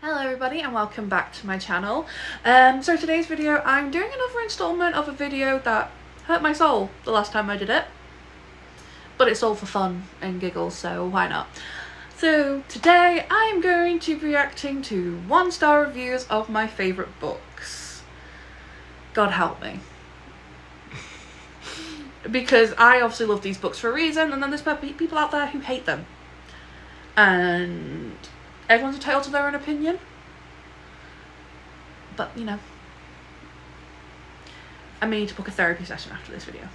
Hello everybody and welcome back to my channel. So today's video I'm doing another installment of a video that hurt my soul the last time I did it. But it's all for fun and giggles, so why not? So today I'm going to be reacting to 1-star reviews of my favourite books. God help me. Because I obviously love these books for a reason, and then there's people out there who hate them. And everyone's entitled to their own opinion. But, you know, I may need to book a therapy session after this video.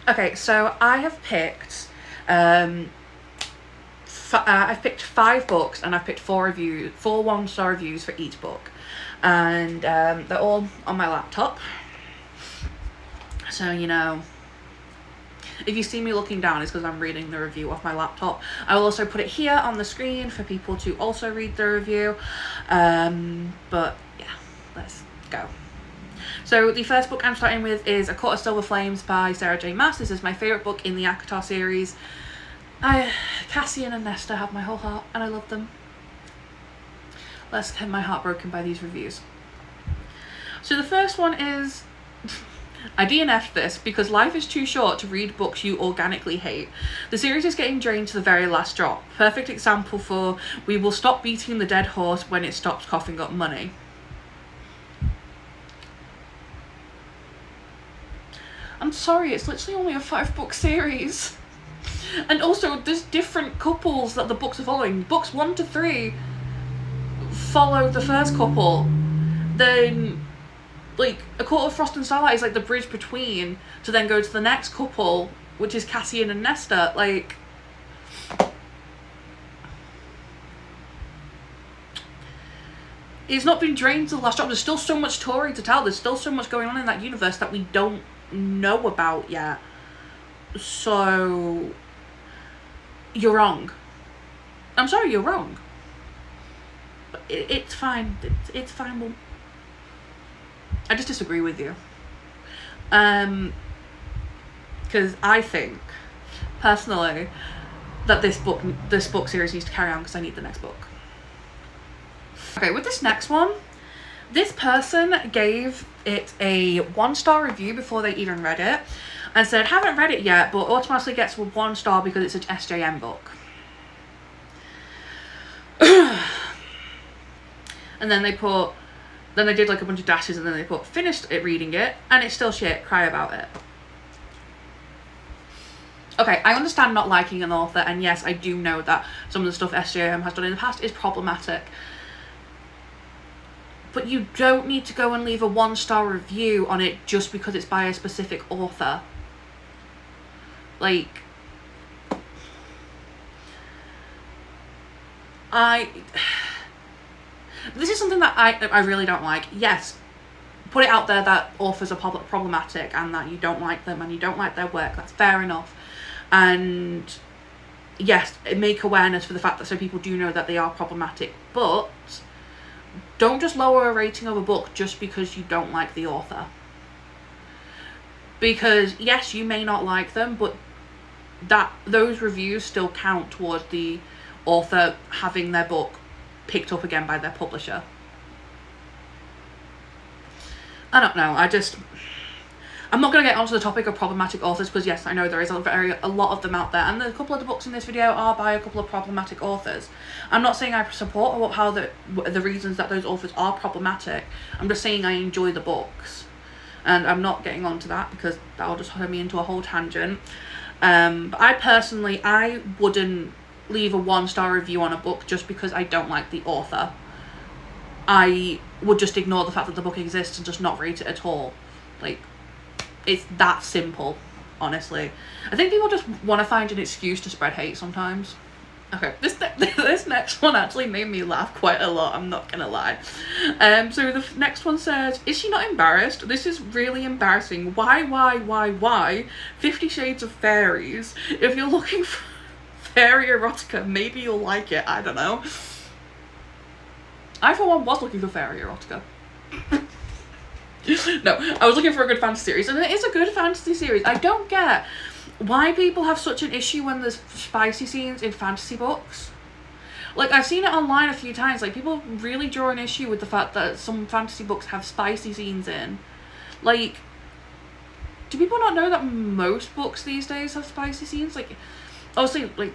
Okay, so I have picked, I've picked 5 books and I've picked 4 1-star reviews for each book. And they're all on my laptop. So, you know, if you see me looking down, it's because I'm reading the review off my laptop. I will also put it here on the screen for people to also read the review. But yeah, let's go. So the first book I'm starting with is A Court of Silver Flames by Sarah J Maas. This is my favourite book in the ACOTAR series. Cassian and Nesta have my whole heart and I love them. Let's get my heart broken by these reviews. So the first one is... I DNF'd this because life is too short to read books you organically hate. The series is getting drained to the very last drop. Perfect example for we will stop beating the dead horse when it stops coughing up money. I'm sorry, it's literally only a 5-book series. And also, there's different couples that the books are following. Books 1 to 3 follow the first couple. Then... like, A Court of Frost and Starlight is like the bridge between to then go to the next couple, which is Cassian and Nesta. Like, it's not been drained to the last drop. There's still so much story to tell. There's still so much going on in that universe that we don't know about yet. So, you're wrong. I'm sorry, you're wrong. But it's fine. It's fine. Well, I just disagree with you. Because I think, personally, that this book series needs to carry on because I need the next book. Okay, with this next one, this person gave it a 1-star review before they even read it and said, haven't read it yet, but automatically gets 1 star because it's an SJM book. And then they put... then they did like a bunch of dashes and then they put finished reading it and it's still shit, cry about it. Okay, I understand not liking an author, and yes, I do know that some of the stuff SJM has done in the past is problematic. But you don't need to go and leave a 1-star review on it just because it's by a specific author. Like... this is something that I really don't like. Yes, put it out there that authors are problematic and that you don't like them and you don't like their work. That's fair enough. And yes, make awareness for the fact that so people do know that they are problematic. But don't just lower a rating of a book just because you don't like the author. Because yes, you may not like them, but those reviews still count towards the author having their book picked up again by their publisher. I don't know, I'm not going to get onto the topic of problematic authors because yes, I know there is a lot of them out there, and a couple of the books in this video are by a couple of problematic authors. I'm not saying I support how the reasons that those authors are problematic. I'm just saying I enjoy the books, and I'm not getting onto that because that'll just turn me into a whole tangent. But I wouldn't leave a 1-star review on a book just because I don't like the author. I would just ignore the fact that the book exists and just not rate it at all. Like, it's that simple, honestly. I think people just want to find an excuse to spread hate sometimes. Okay, this next one actually made me laugh quite a lot, I'm not gonna lie. So the next one says, is she not embarrassed? This is really embarrassing. Why? 50 Shades of Fairies. If you're looking for fairy erotica, maybe you'll like it, I don't know. I for one was looking for fairy erotica. No, I was looking for a good fantasy series, and it is a good fantasy series. I don't get why people have such an issue when there's spicy scenes in fantasy books. Like, I've seen it online a few times. Like, people really draw an issue with the fact that some fantasy books have spicy scenes in. Like, do people not know that most books these days have spicy scenes? Like, obviously, like,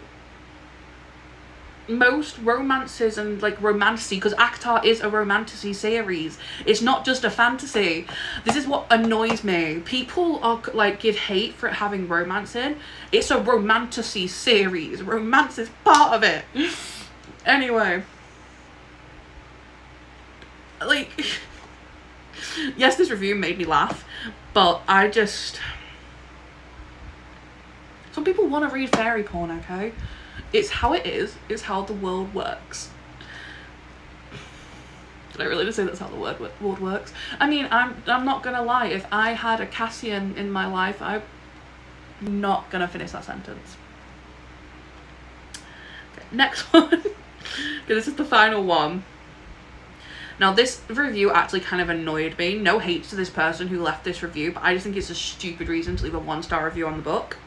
most romances and, like, romantasy, because ACOTAR is a romantasy series. It's not just a fantasy. This is what annoys me. People are, like, give hate for it having romance in. It's a romantasy series. Romance is part of it. Anyway. Like, yes, this review made me laugh, but I just... Some people want to read fairy porn, okay? It's how it is. It's how the world works. Did I really just say that's how the world works? I mean, I'm not gonna lie. If I had a Cassian in my life, I'm not gonna finish that sentence. Okay, next one. Okay, this is the final one. Now, this review actually kind of annoyed me. No hate to this person who left this review, but I just think it's a stupid reason to leave a 1-star review on the book.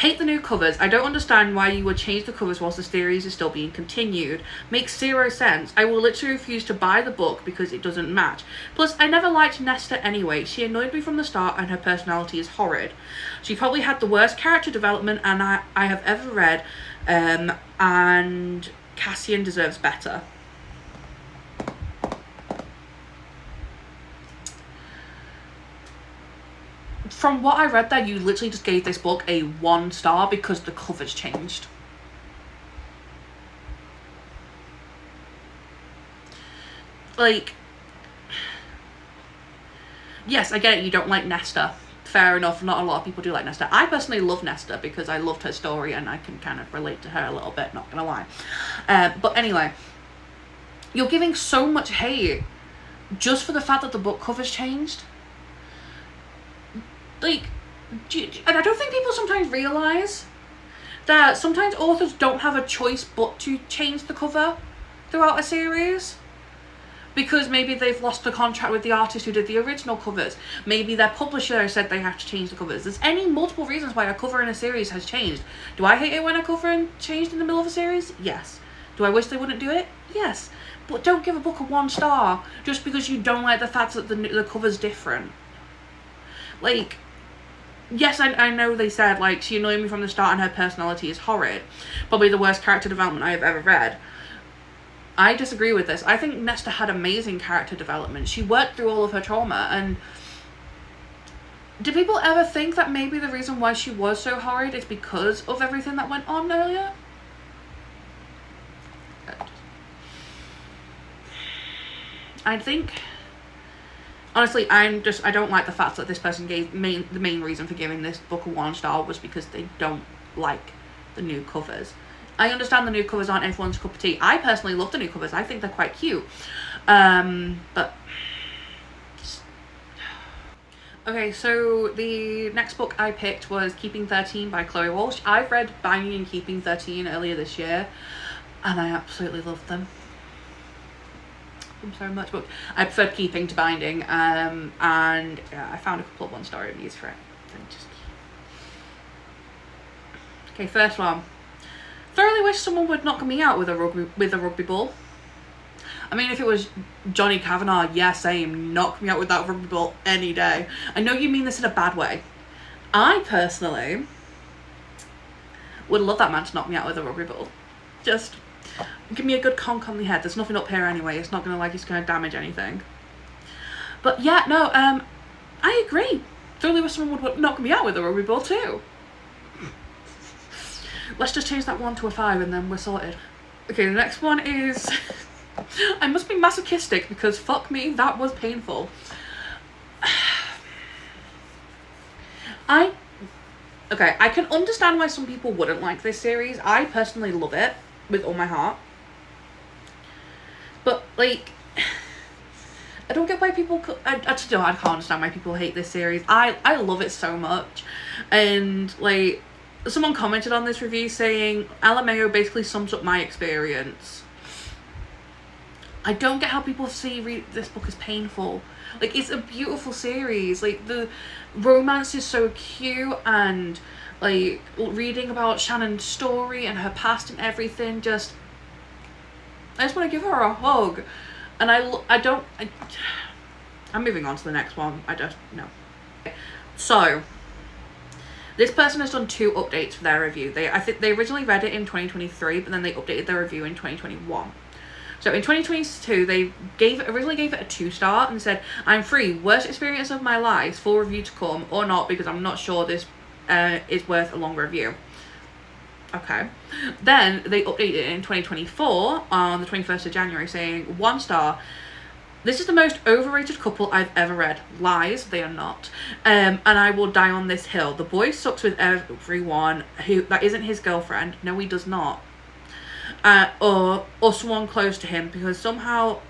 Hate the new covers. I don't understand why you would change the covers whilst the series is still being continued. Makes zero sense. I will literally refuse to buy the book because it doesn't match. Plus, I never liked Nesta anyway. She annoyed me from the start and her personality is horrid. She probably had the worst character development I have ever read, and Cassian deserves better. From what I read there, you literally just gave this book a 1-star because the covers changed. Like, yes, I get it, you don't like Nesta. Fair enough, not a lot of people do like Nesta. I personally love Nesta because I loved her story and I can kind of relate to her a little bit, not gonna lie. But anyway, you're giving so much hate just for the fact that the book covers changed. Like, and I don't think people sometimes realise that sometimes authors don't have a choice but to change the cover throughout a series. Because maybe they've lost a contract with the artist who did the original covers. Maybe their publisher said they have to change the covers. There's any multiple reasons why a cover in a series has changed. Do I hate it when a cover changed in the middle of a series? Yes. Do I wish they wouldn't do it? Yes. But don't give a book a 1-star just because you don't like the fact that the cover's different. Like... Yes, I know they said, like, she annoyed me from the start and her personality is horrid. Probably the worst character development I have ever read. I disagree with this. I think Nesta had amazing character development. She worked through all of her trauma, and... Do people ever think that maybe the reason why she was so horrid is because of everything that went on earlier? I think... Honestly, I don't like the fact that this person gave the main reason for giving this book a 1-star was because they don't like the new covers. I understand the new covers aren't everyone's cup of tea. I personally love the new covers. I think they're quite cute. But... Okay, so the next book I picked was Keeping 13 by Chloe Walsh. I've read Binding and Keeping 13 earlier this year, and I absolutely loved them. So much, but I preferred Keeping to Binding, and yeah, I found a couple of 1-star reviews for it. Okay, first one. Thoroughly wish someone would knock me out with a rugby ball. I mean, if it was Johnny Kavanagh, yeah, same. Knock me out with that rugby ball any day. I know you mean this in a bad way. I personally would love that man to knock me out with a rugby ball. Just give me a good conk on the head. There's nothing up here anyway. It's not gonna it's gonna damage anything. But yeah, no, I agree. Thoroughly wish someone would knock me out with a rugby ball too. Let's just change that 1 to a 5 and then we're sorted. Okay, the next one is... I must be masochistic because fuck me, that was painful. Okay, I can understand why some people wouldn't like this series. I personally love it with all my heart. But, like... I don't get why people... I can't understand why people hate this series. I love it so much. And, like... Someone commented on this review saying, LMAO basically sums up my experience. I don't get how people read this book as painful. Like, it's a beautiful series. Like, the romance is so cute, and, like, reading about Shannon's story and her past and everything, just... I just want to give her a hug. And I'm moving on to the next one. I don't know. So, this person has done 2 updates for their review. I think they originally read it in 2023, but then they updated their review in 2021. So in 2022, they originally gave it a 2-star and said, "I'm free, worst experience of my life, full review to come, or not, because I'm not sure this is worth a long review." Okay. Then they updated it in 2024 on the 21st of January saying, 1 star. "This is the most overrated couple I've ever read. Lies, they are not. And I will die on this hill. The boy sucks with everyone that isn't his girlfriend. No, he does not. Or someone close to him, because somehow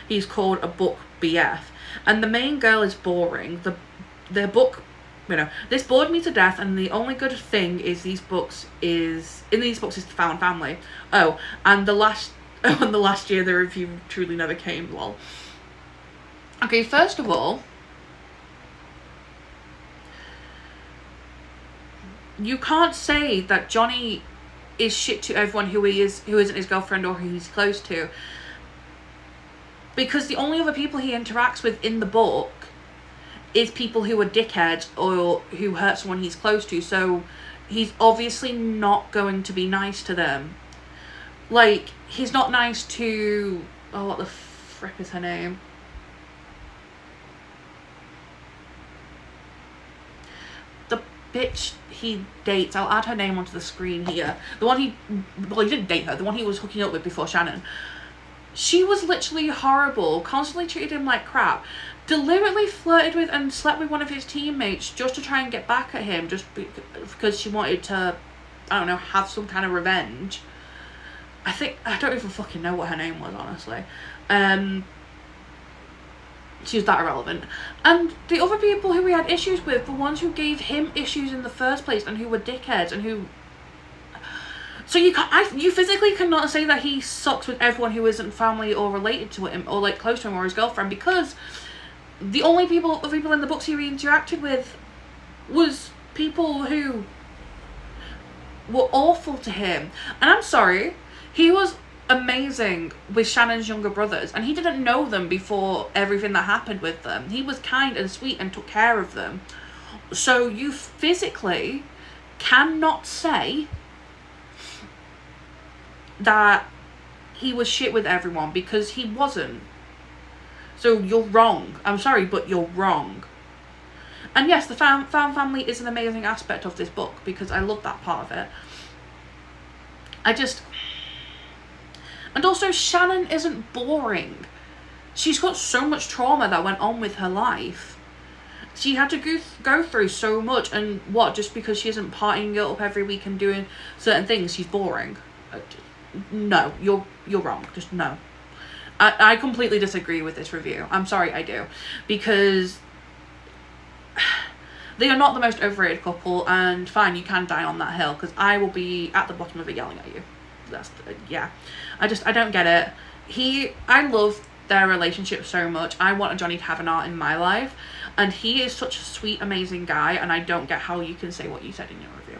he's called a book BF. And the main girl is boring. The book, this bored me to death, and the only good thing is in these books is found family. Oh, and the last year the review truly never came, lol." Okay, first of all, you can't say that Johnny is shit to everyone who isn't his girlfriend or who he's close to, because the only other people he interacts with in the book is people who are dickheads or who hurt someone he's close to, so he's obviously not going to be nice to them. Like, he's not nice to... oh, what the frick is her name? The bitch he dates. I'll add her name onto the screen here. The one he didn't date her. The one he was hooking up with before Shannon. She was literally horrible. Constantly treated him like crap. Deliberately flirted with and slept with one of his teammates just to try and get back at him. Just because she wanted to, I don't know, have some kind of revenge. I don't even fucking know what her name was, honestly. She was that irrelevant. And the other people who he had issues with, the ones who gave him issues in the first place and who were dickheads and who... So you physically cannot say that he sucks with everyone who isn't family or related to him or like close to him or his girlfriend, because the only people in the books he interacted with was people who were awful to him. And I'm sorry, he was amazing with Shannon's younger brothers, and he didn't know them before everything that happened with them. He was kind and sweet and took care of them. So you physically cannot say that he was shit with everyone, because he wasn't. So you're wrong. I'm sorry, but you're wrong. And yes, the found family is an amazing aspect of this book, because I love that part of it. And also, Shannon isn't boring. She's got so much trauma that went on with her life. She had to go through so much, and just because she isn't partying it up every week and doing certain things, she's boring? No, you're wrong. Just no. I completely disagree with this review. I'm sorry, I do. Because they are not the most overrated couple, and fine, you can die on that hill, because I will be at the bottom of it yelling at you. Yeah. I don't get it. I love their relationship so much. I want Johnny to have an art in my life, and he is such a sweet, amazing guy, and I don't get how you can say what you said in your review.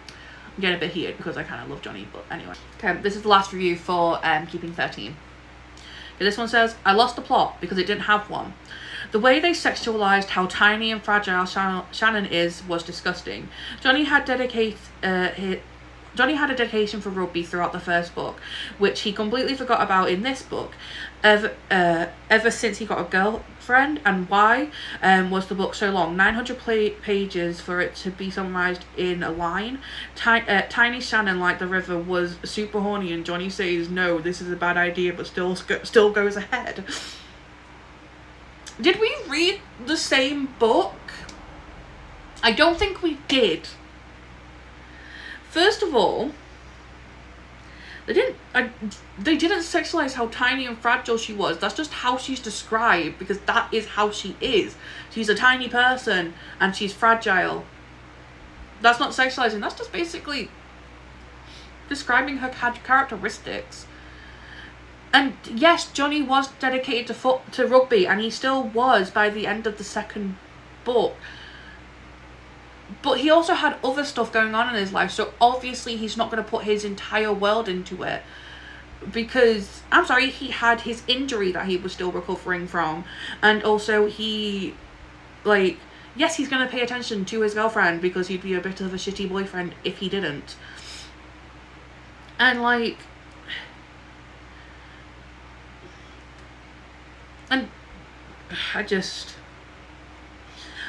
I'm getting a bit heated because I kind of love Johnny, but anyway. Okay, this is the last review for Keeping 13. Okay, this one says, "I lost the plot because it didn't have one. The way they sexualized how tiny and fragile Shannon is was disgusting. Johnny had a dedication for rugby throughout the first book, which he completely forgot about in this book. Ever since he got a girlfriend, and why was the book so long? 900 pages for it to be summarized in a line. Tiny Shannon, like the river, was super horny, and Johnny says, no, this is a bad idea, but still goes ahead." Did we read the same book? I don't think we did. First of all, they didn't sexualize how tiny and fragile she was. That's just how she's described, because that is how she is. She's a tiny person and she's fragile. That's not sexualizing. That's just basically describing her characteristics. And yes, Johnny was dedicated to rugby, and he still was by the end of the second book. But he also had other stuff going on in his life, so obviously he's not going to put his entire world into it. because I'm sorry, he had his injury that he was still recovering from, and also he, like, yes, he's going to pay attention to his girlfriend because he'd be a bit of a shitty boyfriend if he didn't. And like, and I just,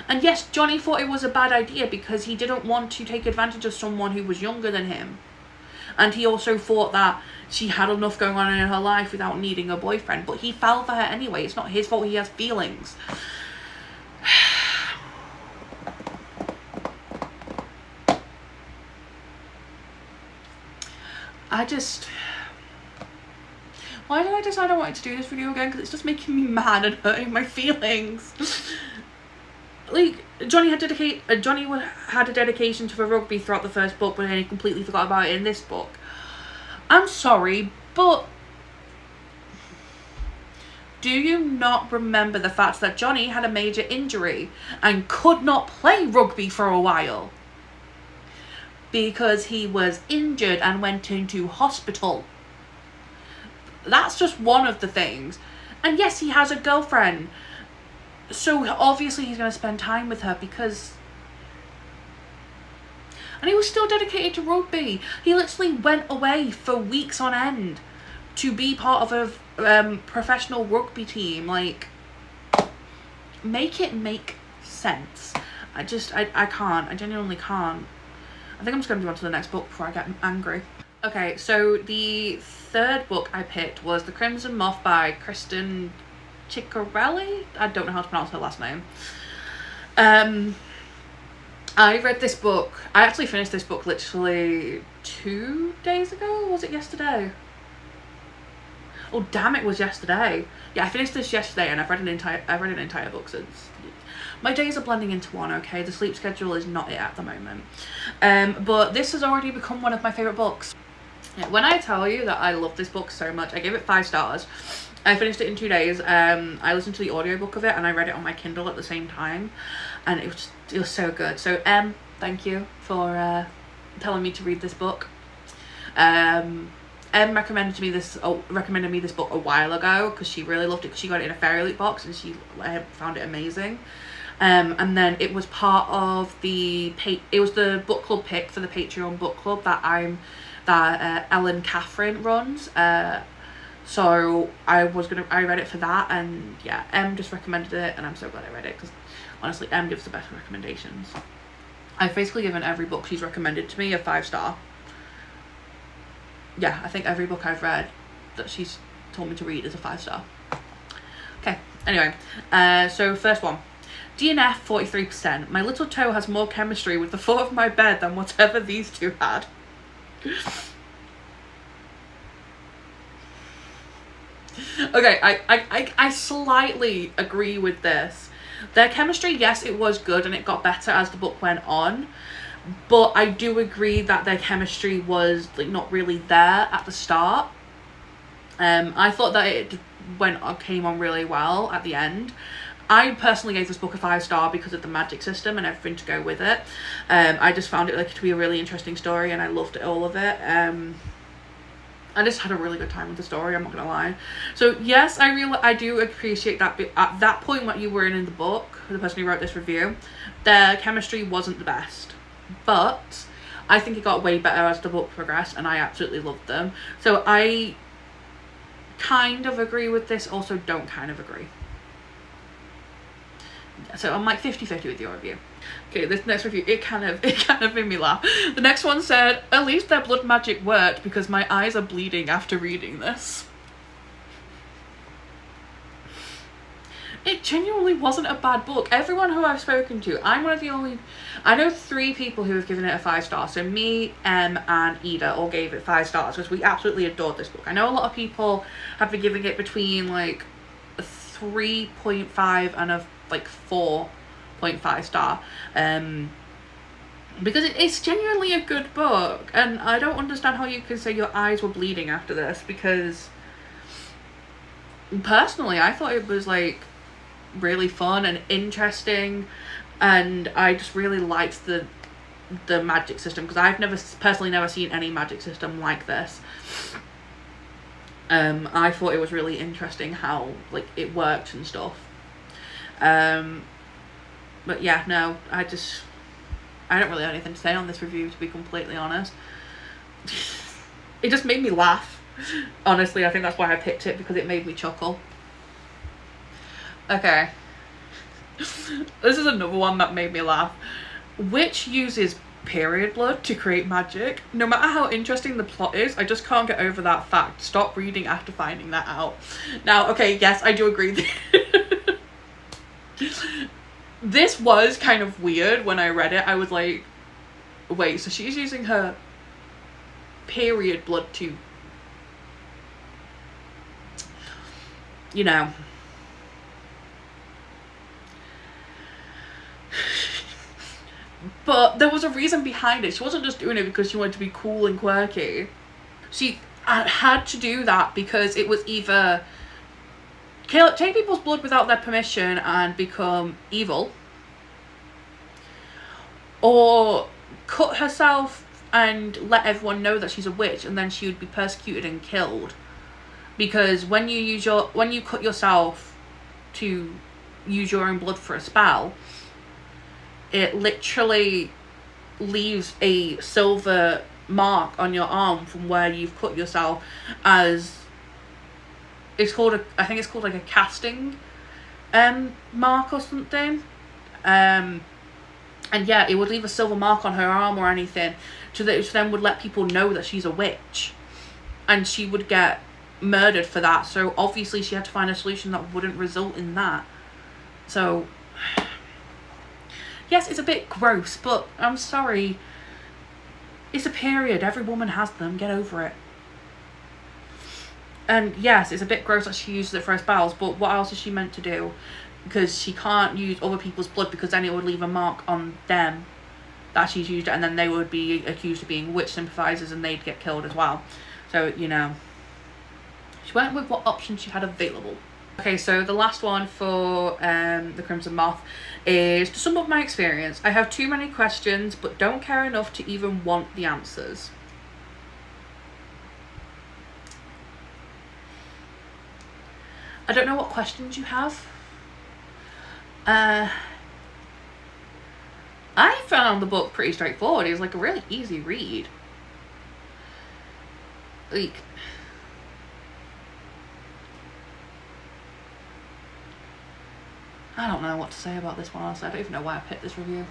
and yes, Johnny thought it was a bad idea because he didn't want to take advantage of someone who was younger than him. And he also thought that she had enough going on in her life without needing a boyfriend. But he fell for her anyway. It's not his fault he has feelings. Why did I decide I wanted to do this video again? Because it's just making me mad and hurting my feelings. Like, Johnny had a dedication to the rugby throughout the first book, but then he completely forgot about it in this book. I'm sorry, but do you not remember the fact that Johnny had a major injury and could not play rugby for a while? Because he was injured and went into hospital. That's just one of the things. And yes, he has a girlfriend. So obviously he's going to spend time with her because... And he was still dedicated to rugby. He literally went away for weeks on end to be part of a professional rugby team. Like, make it make sense. I can't. I genuinely can't. I think I'm just going to move on to the next book before I get angry. Okay, so the third book I picked was The Crimson Moth by Kristen Ciccarelli. I don't know how to pronounce her last name. I read this book. I actually finished this book literally 2 days ago. Was it yesterday? Oh damn! It was yesterday. Yeah, I finished this yesterday, and I've read an entire book since. My days are blending into one. Okay, the sleep schedule is not it at the moment. But this has already become one of my favorite books. When I tell you that I love this book so much, I gave it 5 stars. I finished it in 2 days. I listened to the audiobook of it and I read it on my Kindle at the same time, and it was so good. So thank you for telling me to read this book. Recommended me this book a while ago because she really loved it, because she got it in a Fairy Loot box and she found it amazing. And then it was part of the book club pick for the Patreon book club that Ellen Catherine runs. So I read it for that, and yeah, just recommended it, and I'm so glad I read it because honestly, gives the best recommendations. I've basically given every book she's recommended to me a 5-star. Yeah, I think every book I've read that she's told me to read is a 5-star. Okay, anyway, so first one. DNF 43%. My little toe has more chemistry with the foot of my bed than whatever these two had. Okay, I slightly agree with this. Their chemistry, yes, it was good and it got better as the book went on, but I do agree that their chemistry was like not really there at the start. I thought that it came on really well at the end. I personally gave this book a 5-star because of the magic system and everything to go with it. I just found it to be a really interesting story, and I loved all of it. I just had a really good time with the story, I'm not gonna lie. So yes, I do appreciate that bit. At that point what you were in the book, the person who wrote this review, their chemistry wasn't the best, but I think it got way better as the book progressed, and I absolutely loved them. So I kind of agree with this, also don't kind of agree. So I'm like 50-50 with your review. Okay, this next review, it kind of made me laugh. The next one said, at least their blood magic worked because my eyes are bleeding after reading this. It genuinely wasn't a bad book. Everyone who I've spoken to, I know 3 people who have given it a 5-star. So me, and Ida all gave it 5 stars because we absolutely adored this book. I know a lot of people have been giving it between like a 3.5 and a 4.5 star, because it's genuinely a good book, and I don't understand how you can say your eyes were bleeding after this, because personally I thought it was like really fun and interesting, and I just really liked the magic system, because I've personally never seen any magic system like this. I thought it was really interesting how like it worked and stuff. But yeah, no, I don't really have anything to say on this review, to be completely honest. It just made me laugh. Honestly, I think that's why I picked it, because it made me chuckle. Okay. This is another one that made me laugh. Which uses period blood to create magic? No matter how interesting the plot is, I just can't get over that fact. Stop reading after finding that out. Now, okay, yes, I do agree. This was kind of weird when I read it. I was like, wait, so she's using her period blood to, you know. But there was a reason behind it. She wasn't just doing it because she wanted to be cool and quirky. She had to do that because it was either take people's blood without their permission and become evil, or cut herself and let everyone know that she's a witch, and then she would be persecuted and killed. Because when you cut yourself to use your own blood for a spell, it literally leaves a silver mark on your arm from where you've cut yourself, as it's called I think it's called like a casting mark or something. And yeah, it would leave a silver mark on her arm or anything, which then would let people know that she's a witch, and she would get murdered for that. So obviously she had to find a solution that wouldn't result in that. So yes, it's a bit gross, but I'm sorry. It's a period. Every woman has them. Get over it. And yes, it's a bit gross that she uses it for her spells, but what else is she meant to do? Because she can't use other people's blood, because then it would leave a mark on them that she's used it, and then they would be accused of being witch sympathizers and they'd get killed as well. So, you know, she went with what options she had available. Okay, so the last one for the Crimson Moth is, to sum up my experience, I have too many questions but don't care enough to even want the answers. I don't know what questions you have. I found the book pretty straightforward. It was like a really easy read. Like, I don't know what to say about this one, honestly. I don't even know why I picked this review.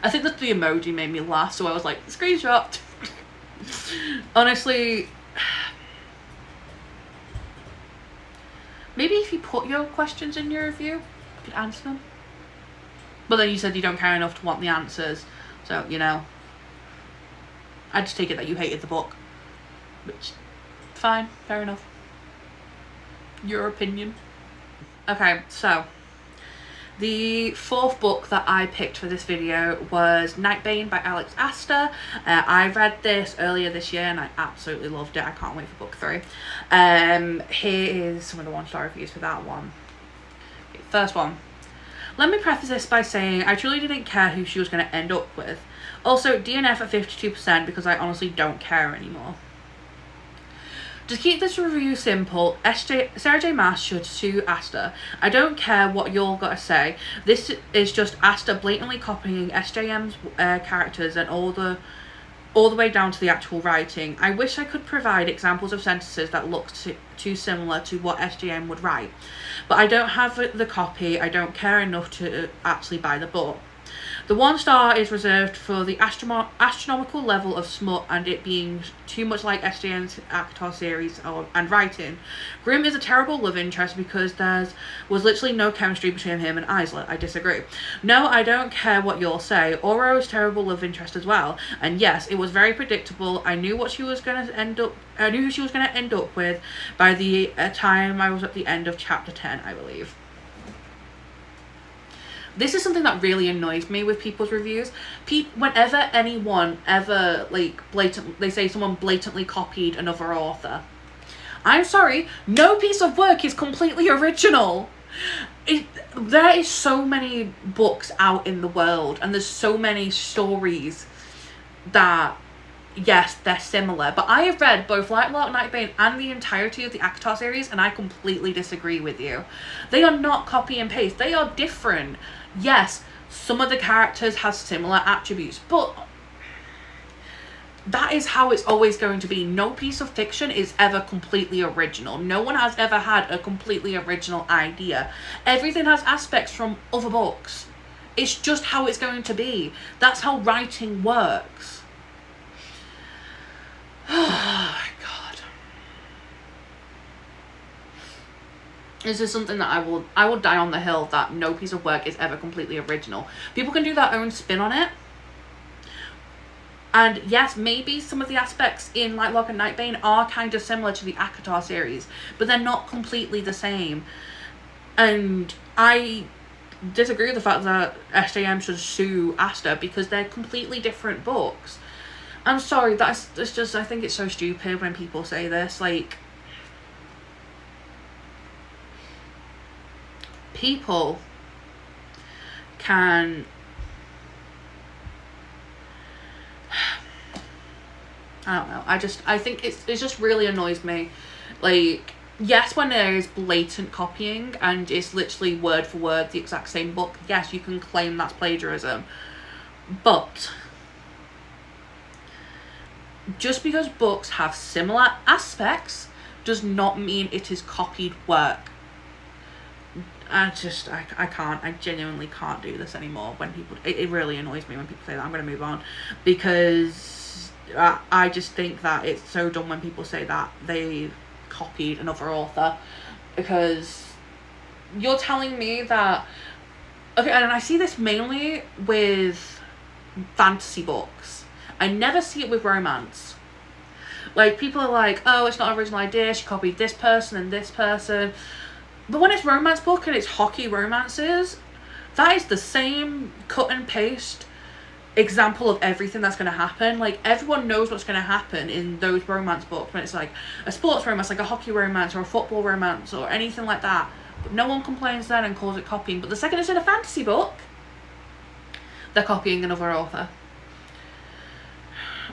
I think that the emoji made me laugh, so I was like, screenshot. Honestly, maybe if you put your questions in your review, you could answer them. But then you said you don't care enough to want the answers, so, you know, I just take it that you hated the book, which, fine, fair enough. Your opinion. Okay, so the fourth book that I picked for this video was Nightbane by Alex Aster. I read this earlier this year and I absolutely loved it. I can't wait for book 3. Here is some of the 1-star reviews for that one. Okay, first one. Let me preface this by saying I truly didn't care who she was going to end up with. Also, DNF at 52% because I honestly don't care anymore. To keep this review simple, Sarah J Maas should sue Aster. I don't care what you'll got to say. This is just Aster blatantly copying SJM's characters and all the way down to the actual writing. I wish I could provide examples of sentences that looked too similar to what SJM would write, but I don't have the copy. I don't care enough to actually buy the book. The 1-star is reserved for the astronomical level of smut and it being too much like SJM's ACOTAR series and writing. Grimm is a terrible love interest because there was literally no chemistry between him and Isla. I disagree. No, I don't care what you'll say. Oro is terrible love interest as well. And yes, it was very predictable. I knew what she was going to end up. I knew who she was going to end up with by the time I was at the end of chapter 10, I believe. This is something that really annoys me with people's reviews. Whenever anyone ever, like, they say someone blatantly copied another author. I'm sorry, no piece of work is completely original. There is so many books out in the world, and there's so many stories that yes, they're similar, but I have read both Lightlark, Nightbane, and the entirety of the ACOTAR series, and I completely disagree with you. They are not copy and paste. They are different. Yes, some of the characters have similar attributes, but that is how it's always going to be. No piece of fiction is ever completely original. No one has ever had a completely original idea. Everything has aspects from other books. It's just how it's going to be. That's how writing works. Oh my god. This is something that I will die on the hill that no piece of work is ever completely original. People can do their own spin on it. And yes, maybe some of the aspects in Lightlark and Nightbane are kind of similar to the ACOTAR series, but they're not completely the same. And I disagree with the fact that SJM should sue Asta, because they're completely different books. I'm sorry, it's just, I think it's so stupid when people say this. Like, people can, I don't know, I think it just really annoys me. Like, yes, when there is blatant copying and it's literally word for word the exact same book, yes, you can claim that's plagiarism. But just because books have similar aspects does not mean it is copied work. I can't. I genuinely can't do this anymore. When people, it really annoys me when people say that. I'm going to move on, because I just think that it's so dumb when people say that they copied another author, because you're telling me that, okay, and I see this mainly with fantasy books. I never see it with romance. Like, people are like, oh, it's not an original idea, she copied this person and this person. But when it's romance book and it's hockey romances, that is the same cut and paste example of everything that's going to happen. Like, everyone knows what's going to happen in those romance books when it's like a sports romance, like a hockey romance or a football romance or anything like that. But no one complains then and calls it copying. But the second it's in a fantasy book, they're copying another author.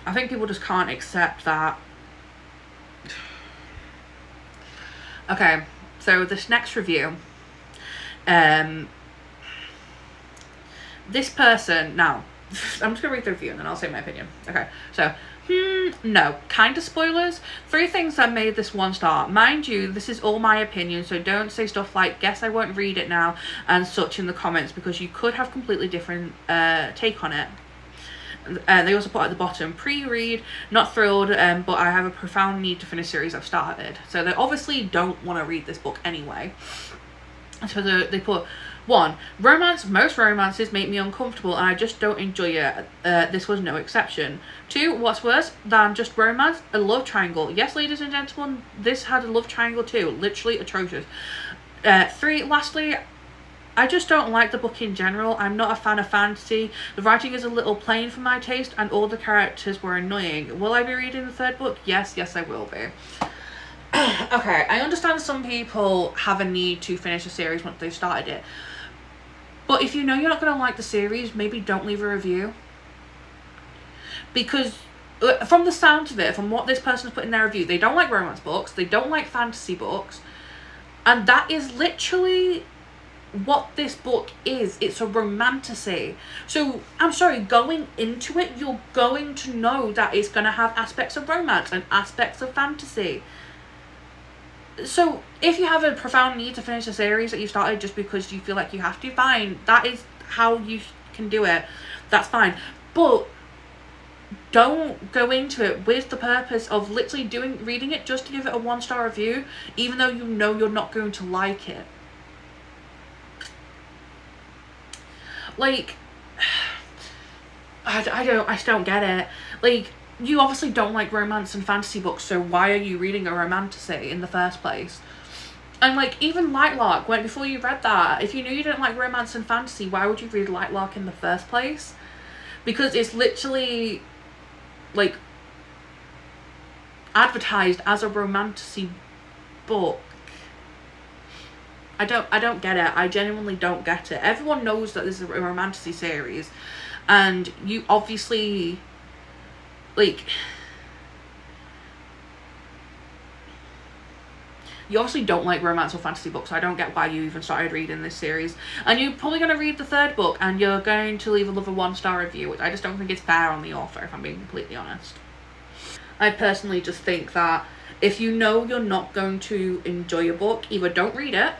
I think people just can't accept that. Okay, so this next review, this person, now, I'm just going to read the review and then I'll say my opinion. Okay, so, no, kind of spoilers. 3 things that made this 1 star. Mind you, this is all my opinion, so don't say stuff like, guess I won't read it now, and such in the comments, because you could have completely different take on it. They also put at the bottom, pre-read, not thrilled, but I have a profound need to finish series I've started. So they obviously don't want to read this book anyway. So they put, 1, romance. Most romances make me uncomfortable and I just don't enjoy it. This was no exception. 2, what's worse than just romance? A love triangle. Yes, ladies and gentlemen, this had a love triangle too. Literally atrocious. 3, lastly, I just don't like the book in general. I'm not a fan of fantasy. The writing is a little plain for my taste and all the characters were annoying. Will I be reading the 3rd book? Yes, I will be. Okay, I understand some people have a need to finish a series once they've started it. But if you know you're not going to like the series, maybe don't leave a review. Because from the sound of it, from what this person's put in their review, they don't like romance books, they don't like fantasy books. And that is literally what this book is. It's a romantasy. So I'm sorry, going into it, you're going to know that it's going to have aspects of romance and aspects of fantasy. So if you have a profound need to finish a series that you started just because you feel like you have to, fine, that is how you can do it, that's fine. But don't go into it with the purpose of literally reading it just to give it a 1-star review, even though you know you're not going to like it. Like, I just don't get it. Like, you obviously don't like romance and fantasy books, so why are you reading a romantasy in the first place? And like, even Lightlark, before you read that, if you knew you didn't like romance and fantasy, why would you read Lightlark in the first place? Because it's literally like advertised as a romantasy book. I don't get it. I genuinely don't get it. Everyone knows that this is a romantasy series, and you obviously, like, you obviously don't like romance or fantasy books, so I don't get why you even started reading this series. And you're probably going to read the third book and you're going to leave another 1-star review, which I just don't think is fair on the author, if I'm being completely honest. I personally just think that if you know you're not going to enjoy a book, either don't read it,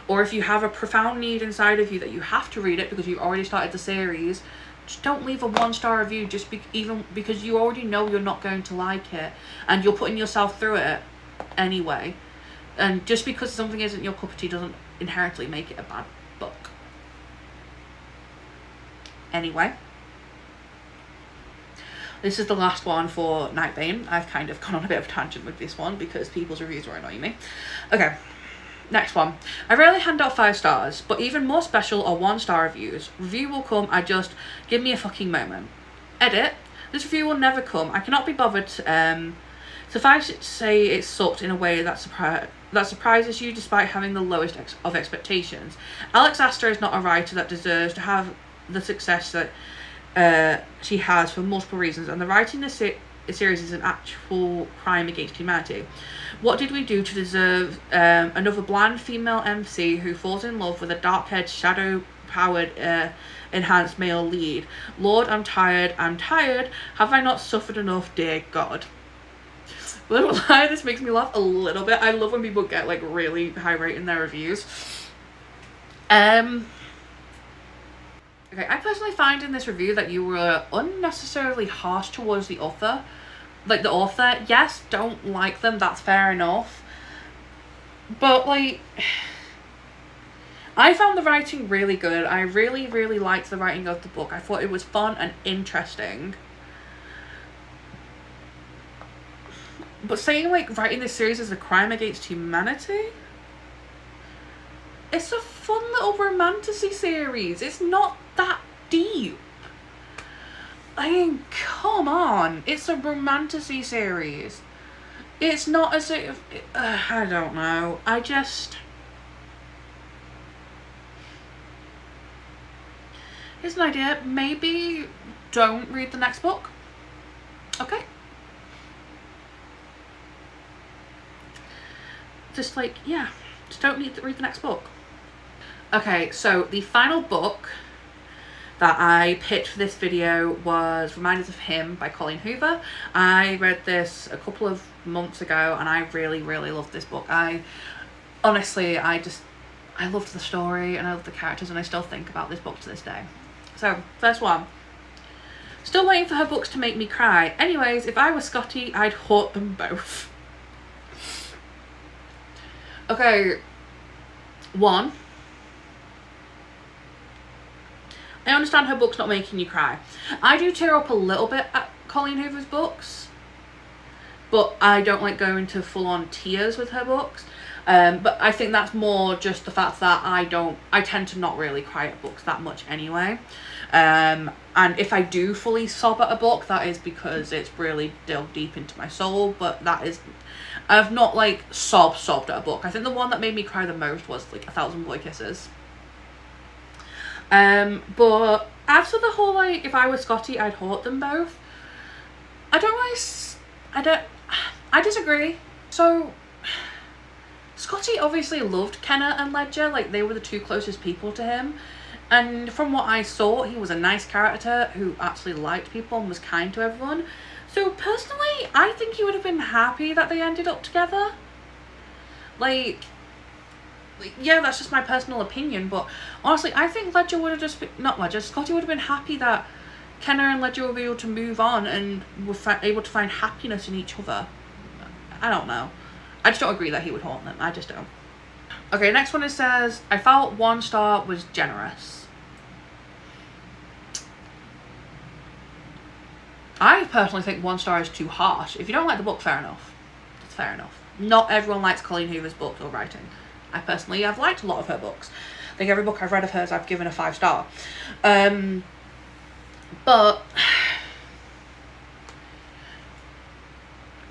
or if you have a profound need inside of you that you have to read it because you've already started the series, just don't leave a 1-star review even because you already know you're not going to like it and you're putting yourself through it anyway. And just because something isn't your cup of tea doesn't inherently make it a bad book. Anyway, this is the last one for Nightbane. I've kind of gone on a bit of a tangent with this one because people's reviews were annoying me. Okay, next one. I rarely hand out 5 stars, but even more special are 1-star reviews. Review will come, give me a fucking moment. Edit. This review will never come. I cannot be bothered. Suffice it to say it sucked in a way that surprises you despite having the lowest of expectations. Alex Aster is not a writer that deserves to have the success that she has for multiple reasons, and the writing in the series is an actual crime against humanity. What did we do to deserve another bland female MC who falls in love with a dark-haired, shadow-powered, enhanced male lead? Lord, I'm tired. Have I not suffered enough, dear God? Little lie, this makes me laugh a little bit. I love when people get like really high rate in their reviews. Okay, I personally find in this review that you were unnecessarily harsh towards the author. Like the author, yes, don't like them, that's fair enough. But like, I found the writing really good. I really, really liked the writing of the book. I thought it was fun and interesting. But saying like writing this series is a crime against humanity? It's a fun little romantasy series. It's not that deep. I mean, come on. It's a romantasy series. It's not as if... I don't know. Here's an idea. Maybe don't read the next book. Okay? Just like, yeah, just don't need to read the next book. Okay, so the final book that I picked for this video was Reminders of Him by Colleen Hoover. I read this a couple of months ago and I really, really loved this book. Honestly, I loved the story and I loved the characters and I still think about this book to this day. So, first one. Still waiting for her books to make me cry. Anyways, if I was Scotty, I'd haunt them both. Okay, 1. I understand her books not making you cry. I do tear up a little bit at Colleen Hoover's books, but I don't like going to full-on tears with her books. But I think that's more just the fact that I tend to not really cry at books that much anyway. And if I do fully sob at a book, that is because it's really delved deep into my soul, but I've not like sobbed at a book. I think the one that made me cry the most was like 1,000 Boy Kisses. But after the whole like, if I was Scotty, I'd haunt them both. I disagree. So, Scotty obviously loved Kenna and Ledger, like they were the 2 closest people to him. And from what I saw, he was a nice character who actually liked people and was kind to everyone. So personally, I think he would have been happy that they ended up together. Like yeah, that's just my personal opinion, but honestly, I think Ledger would have just been, not Ledger, Scotty would have been happy that Kenna and Ledger would be able to move on and were able to find happiness in each other. I don't know. I just don't agree that he would haunt them. I just don't. Okay, next one, it says, I felt 1 star was generous. I personally think 1 star is too harsh. If you don't like the book, fair enough. It's fair enough. Not everyone likes Colleen Hoover's books or writing. I personally have liked a lot of her books. I think every book I've read of hers, I've given a 5 star. But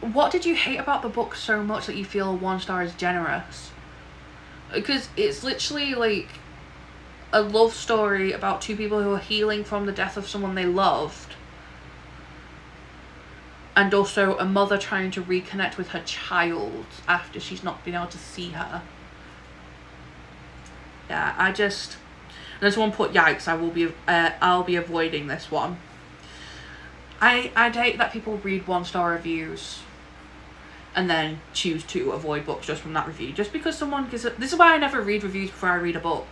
what did you hate about the book so much that you feel 1 star is generous? Because it's literally like a love story about 2 people who are healing from the death of someone they loved. and also a mother trying to reconnect with her child after she's not been able to see her. Yeah, there's one put, yikes, I'll be avoiding this one. I'd hate that people read 1-star reviews and then choose to avoid books just from that review. Just because someone gives it... This is why I never read reviews before I read a book.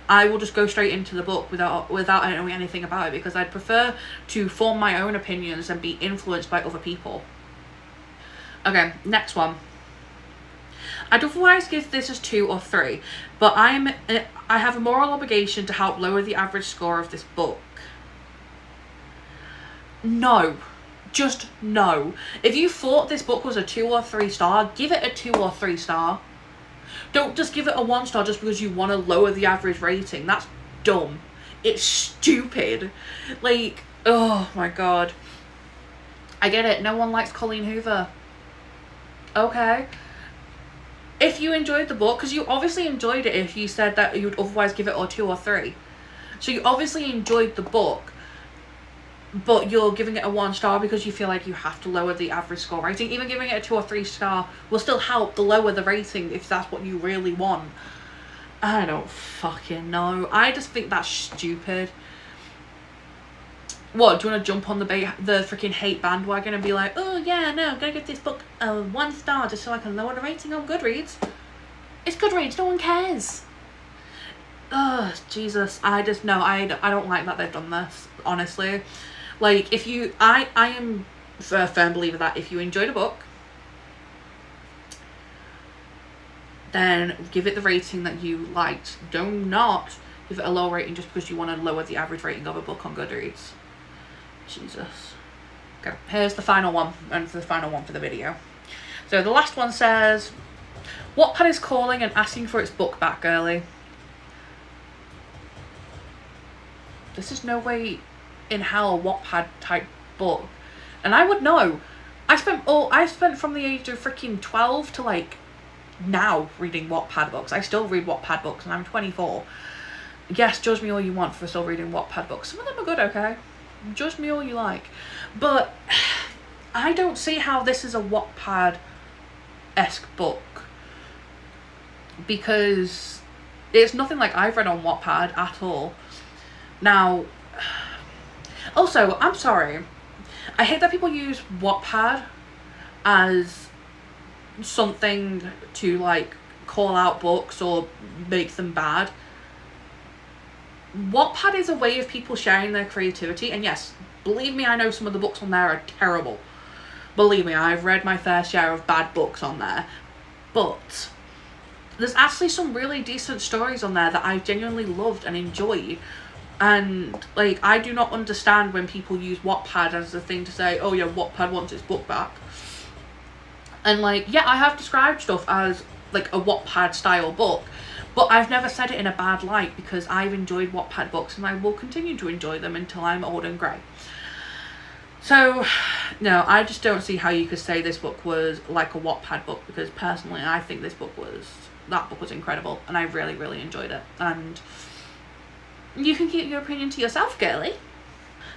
I will just go straight into the book without knowing anything about it, because I'd prefer to form my own opinions and be influenced by other people. Okay, next one. I'd otherwise give this as 2 or 3, but I have a moral obligation to help lower the average score of this book. No. Just no. If you thought this book was a 2 or 3 star, give it a 2 or 3 star. Don't just give it a 1 star just because you want to lower the average rating. That's dumb. It's stupid. Like, oh my god. I get it. No one likes Colleen Hoover. Okay. If you enjoyed the book, because you obviously enjoyed it if you said that you'd otherwise give it a 2 or 3. So you obviously enjoyed the book, but you're giving it a 1 star because you feel like you have to lower the average score rating. Even giving it a 2 or 3 star will still help to lower the rating if that's what you really want. I don't fucking know. I just think that's stupid. What, do you want to jump on the freaking hate bandwagon and be like, oh yeah, no, I'm gonna give this book a 1 star just so I can lower the rating on Goodreads? It's Goodreads, no one cares. Ugh, Jesus, I don't like that they've done this, honestly. Like, if you, I am a firm believer that if you enjoyed a book, then give it the rating that you liked. Do not give it a low rating just because you want to lower the average rating of a book on Goodreads. Jesus. Okay, here's the final one, and the final one for the video. So the last one says, Wattpad is calling and asking for its book back, girly. This is no way in hell a Wattpad type book. And I would know. I spent from the age of freaking 12 to like now reading Wattpad books. I still read Wattpad books and I'm 24. Yes, judge me all you want for still reading Wattpad books. Some of them are good, okay? Judge me all you like. But I don't see how this is a Wattpad-esque book, because it's nothing like I've read on Wattpad at all. Now, also, I'm sorry, I hate that people use Wattpad as something to like call out books or make them bad. Wattpad is a way of people sharing their creativity, and yes, believe me, I know some of the books on there are terrible. Believe me, I've read my fair share of bad books on there, but there's actually some really decent stories on there that I've genuinely loved and enjoyed. And like, I do not understand when people use Wattpad as a thing to say, oh yeah, Wattpad wants its book back. And like, yeah, I have described stuff as like a Wattpad style book, but I've never said it in a bad light, because I've enjoyed Wattpad books and I will continue to enjoy them until I'm old and grey. So no, I just don't see how you could say this book was like a Wattpad book, because personally I think that book was incredible and I really, really enjoyed it. And you can keep your opinion to yourself, girly.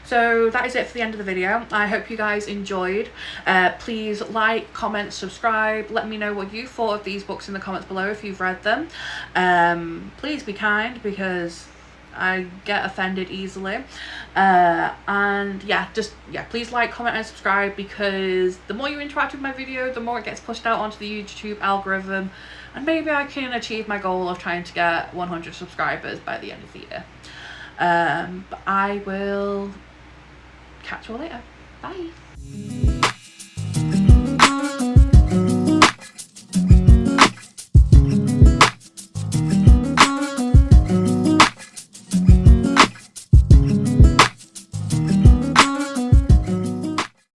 So that is it for the end of the video. I hope you guys enjoyed. Please like, comment, subscribe. Let me know what you thought of these books in the comments below if you've read them. Please be kind, because I get offended easily. And yeah, please like, comment and subscribe, because the more you interact with my video, the more it gets pushed out onto the YouTube algorithm, and maybe I can achieve my goal of trying to get 100 subscribers by the end of the year. But I will catch you all later. Bye.